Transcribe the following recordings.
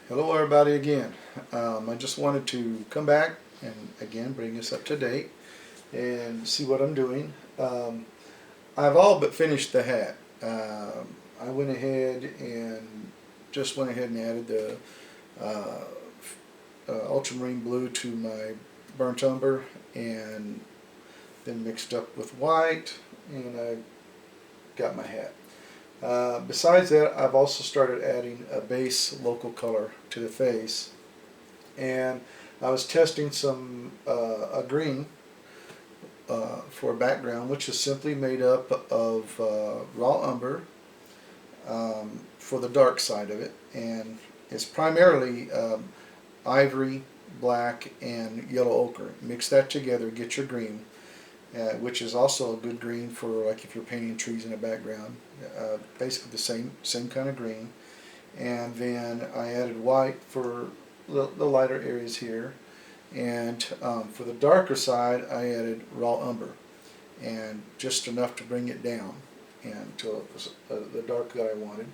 Hello everybody again. I just wanted to come back and again bring us up to date and see what I'm doing. I've all but finished the hat. I went ahead and just went ahead and added the uh, ultramarine blue to my burnt umber and then mixed up with white and I got my hat. Besides that, I've also started adding a base local color to the face, and I was testing a green for a background, which is simply made up of raw umber for the dark side of it, and it's primarily ivory, black, and yellow ochre. Mix that together, get your green, which is also a good green for like if you're painting trees in the background. Basically the same kind of green. And then I added white for the lighter areas here. And for the darker side, I added raw umber, and just enough to bring it down and to the dark that I wanted.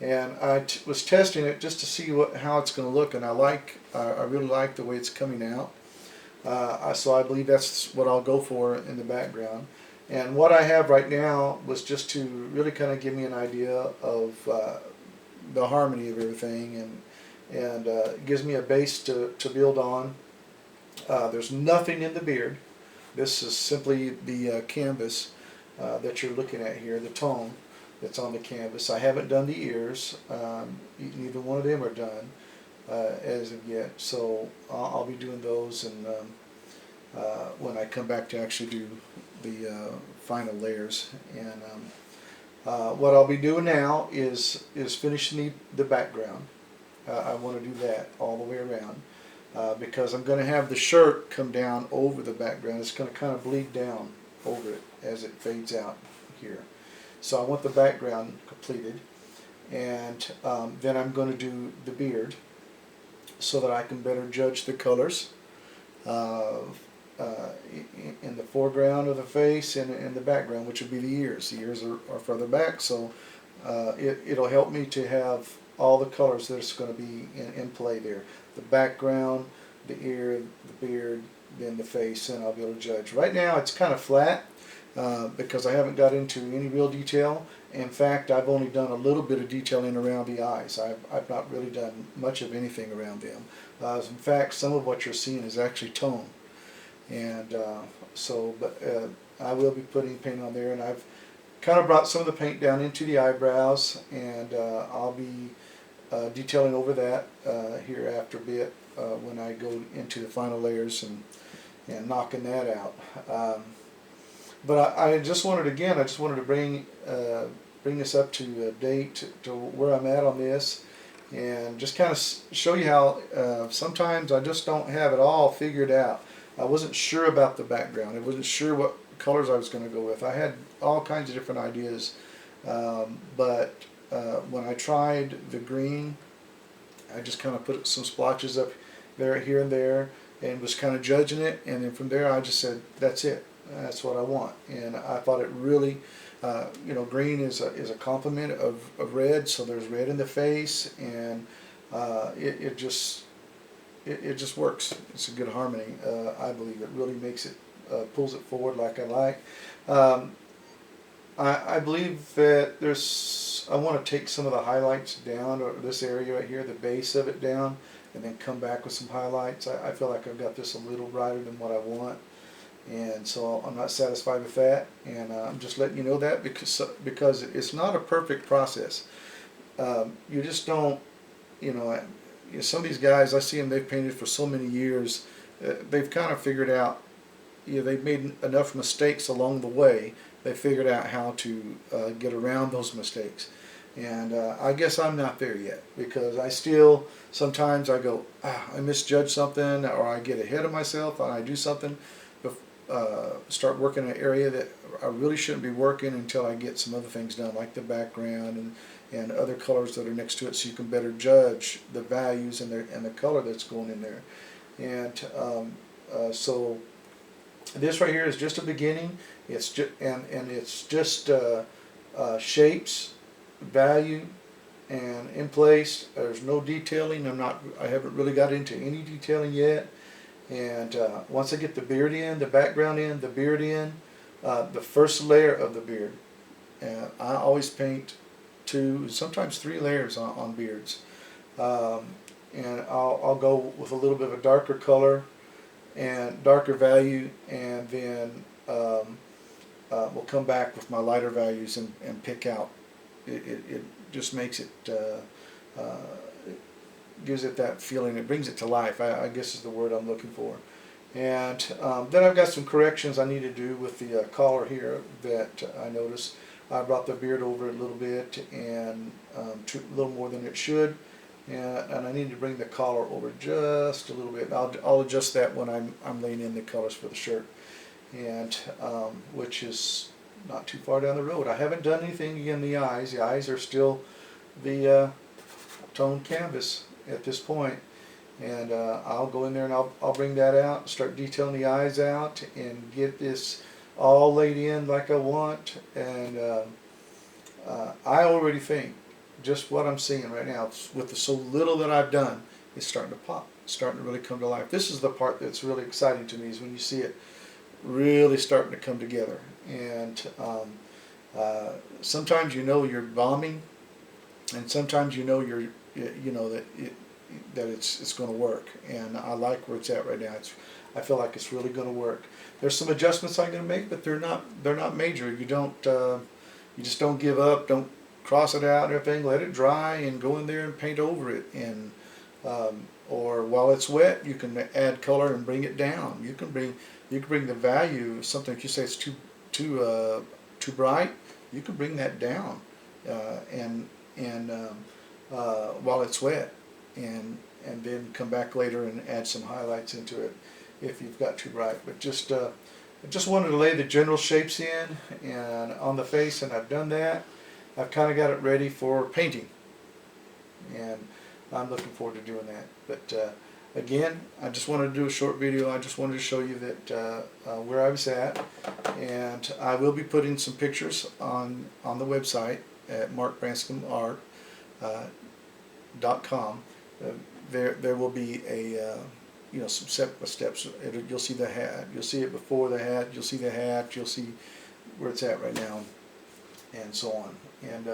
And was testing it just to see how it's going to look, and I really like the way it's coming out. So I believe that's what I'll go for in the background. And what I have right now was just to really kind of give me an idea of the harmony of everything, and it gives me a base to build on. There's nothing in the beard. This is simply the canvas that you're looking at here, the tone that's on the canvas. I haven't done the ears. Neither one of them are done as of yet. So I'll be doing those, and when I come back to actually do the final layers. And what I'll be doing now is finishing the background. I want to do that all the way around. Because I'm going to have the shirt come down over the background. It's going to kind of bleed down over it as it fades out here. So I want the background completed, and then I'm going to do the beard so that I can better judge the colors in the foreground of the face and in the background, which would be the ears. The ears are further back, so it'll help me to have all the colors that's going to be in play there. The background, the ear, the beard, then the face, and I'll be able to judge. Right now it's kind of flat because I haven't got into any real detail. In fact, I've only done a little bit of detailing around the eyes. I've not really done much of anything around them. In fact, some of what you're seeing is actually tone. And but I will be putting paint on there, and I've kind of brought some of the paint down into the eyebrows, and I'll be detailing over that here after a bit when I go into the final layers and knocking that out. But I just wanted to bring us up to date to where I'm at on this, and just kind of show you how sometimes I just don't have it all figured out. I wasn't sure about the background. I wasn't sure what colors I was going to go with. I had all kinds of different ideas, but when I tried the green, I just kind of put some splotches up there, here and there, and was kind of judging it. And then from there, I just said, "That's it. That's what I want." And I thought it really, green is a complement of red. So there's red in the face, and it just works. It's a good harmony. I believe it really makes it pulls it forward like I like. I believe that I want to take some of the highlights down, or this area right here, the base of it down, and then come back with some highlights. I feel like I've got this a little brighter than what I want, and so I'm not satisfied with that, and I'm just letting you know that because it's not a perfect process. You just don't, some of these guys, I see them, they've painted for so many years, they've kind of figured out, they've made enough mistakes along the way. They figured out how to get around those mistakes. And I guess I'm not there yet, because I still, sometimes I go, I misjudge something, or I get ahead of myself and I do something, start working in an area that I really shouldn't be working until I get some other things done, like the background and other colors that are next to it, so you can better judge the values and the color that's going in there. And so this right here is just a beginning. It's just it's just shapes, value, and in place. There's no detailing. I haven't really got into any detailing yet. And once I get the beard in, the background in, the beard in, the first layer of the beard, I always paint 2, sometimes 3 layers on beards. And I'll go with a little bit of a darker color and darker value, and then we'll come back with my lighter values and pick out. It just makes it, gives it that feeling. It brings it to life, I guess is the word I'm looking for. And then I've got some corrections I need to do with the collar here that I noticed. I brought the beard over a little bit, and a little more than it should. And I need to bring the collar over just a little bit. I'll adjust that when I'm laying in the colors for the shirt, and which is not too far down the road. I haven't done anything again. The eyes are still the toned canvas at this point, and I'll go in there and I'll bring that out, start detailing the eyes out, and get this all laid in like I want. And I already think just what I'm seeing right now, with the so little that I've done, is starting to pop, starting to really come to life. This is the part that's really exciting to me, is when you see it really starting to come together. And sometimes you know you're bombing, and sometimes you know that it's going to work. And I like where it's at right now. I feel like it's really going to work. There's some adjustments I'm going to make, but they're not major. You just don't give up. Don't cross it out and everything. Let it dry and go in there and paint over it. And or while it's wet, you can add color and bring it down. You can bring the value of something. If you say it's too bright, you can bring that down, and while it's wet, and then come back later and add some highlights into it if you've got too bright. But I just wanted to lay the general shapes in and on the face, and I've done that. I've kind of got it ready for painting, and I'm looking forward to doing that. But again, I just wanted to do a short video. I just wanted to show you that where I was at, and I will be putting some pictures on the website at markbranscumart.com. There will be a some steps. You'll see the hat. You'll see it before the hat. You'll see the hat. You'll see where it's at right now, and so on. And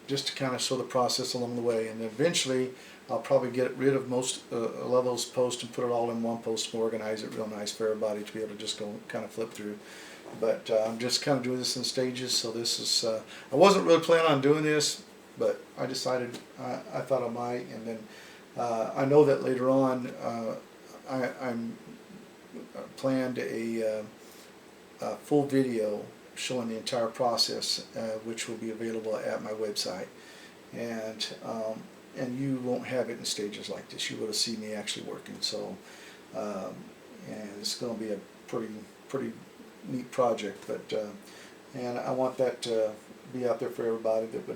just to kind of show the process along the way. And eventually, I'll probably get rid of a lot of those posts and put it all in one post and organize it real nice for everybody to be able to just go kind of flip through. But I'm just kind of doing this in stages. So this is, I wasn't really planning on doing this, but I decided I thought I might. And then I know that later on I'm planned a full video showing the entire process, which will be available at my website, and you won't have it in stages like this. You will see me actually working. So, and it's going to be a pretty neat project. But and I want that to be out there for everybody that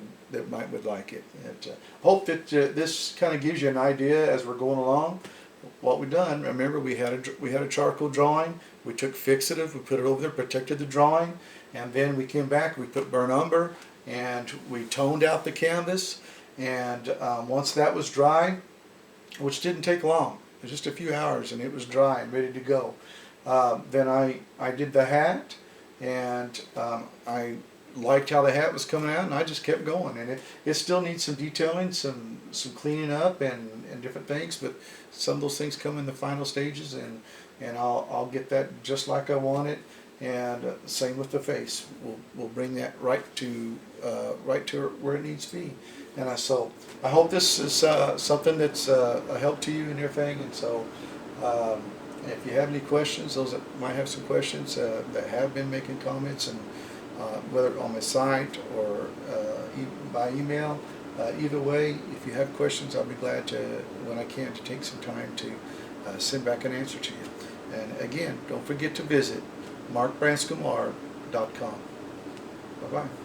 would like it. And hope that this kind of gives you an idea as we're going along what we've done. Remember, we had a charcoal drawing. We took fixative, we put it over there, protected the drawing, and then we came back, we put burnt umber, and we toned out the canvas. And once that was dry, which didn't take long, it was just a few hours, and it was dry and ready to go, then I did the hat, and I liked how the hat was coming out, and I just kept going. And it still needs some detailing, some cleaning up, and different things, but some of those things come in the final stages, and I'll get that just like I want it. And same with the face. We'll bring that right to where it needs to be. And so I hope this is something that's a help to you and everything. And so if you have any questions, those that might have some questions that have been making comments, and whether on my site or by email, either way, if you have questions, I'll be glad to, when I can, to take some time to send back an answer to you. And again, don't forget to visit markbranscumart.com. Bye-bye.